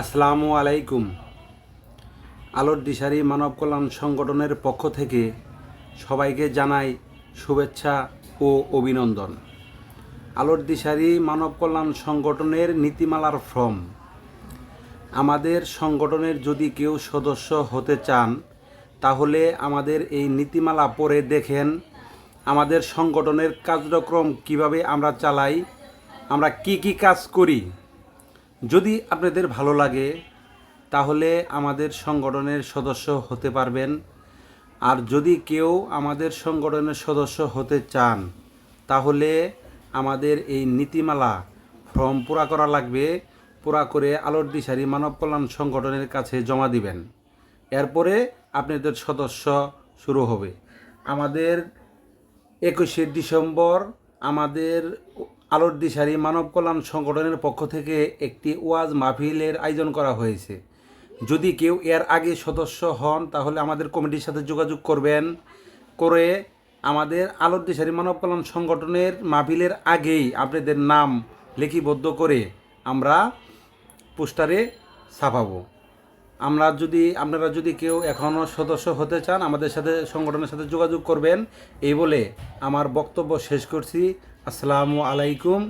আসসালামু আলাইকুম। আলোর দিশারি মানব কল্যাণ সংগঠনের পক্ষ থেকে সবাইকে জানাই শুভেচ্ছা ও অভিনন্দন। আলোর দিশারি মানব কল্যাণ সংগঠনের নীতিমালার ফর্ম আমাদের সংগঠনের যদি কেউ সদস্য হতে চান তাহলে আমাদের এই নীতিমালা পড়ে দেখেন আমাদের সংগঠনের কার্যক্রম কিভাবে আমরা চালাই, আমরা কি কাজ করি। যদি আপনাদের ভালো লাগে তাহলে আমাদের সংগঠনের সদস্য হতে পারবেন। আর যদি কেউ আমাদের সংগঠনের সদস্য হতে চান তাহলে আমাদের এই নীতিমালা ফর্ম পুরা করা লাগবে। পুরা করে আলোর দিশারি মানব কল্যাণ সংগঠনের কাছে জমা দিবেন। এরপরে আপনাদের সদস্য শুরু হবে। আমাদের 21শে ডিসেম্বর আমাদের আলোর দিশারি মানব কল্যাণ সংগঠনের পক্ষ থেকে একটি ওয়াজ মাহফিলের আয়োজন করা হয়েছে। যদি কেউ এর আগে সদস্য হন তাহলে আমাদের কমিটির সাথে যোগাযোগ করবেন, করে আমাদের আলোর দিশারি মানব কল্যাণ সংগঠনের মাহফিলের আগেই আপনাদের নাম লিপিবদ্ধ করে আমরা পোস্টারে ছাপাবো। আপনারা যদি কেউ এখনও সদস্য হতে চান আমাদের সাথে সংগঠনের সাথে যোগাযোগ করবেন। এই বলে আমার বক্তব্য শেষ করছি। আসসালামু আলাইকুম।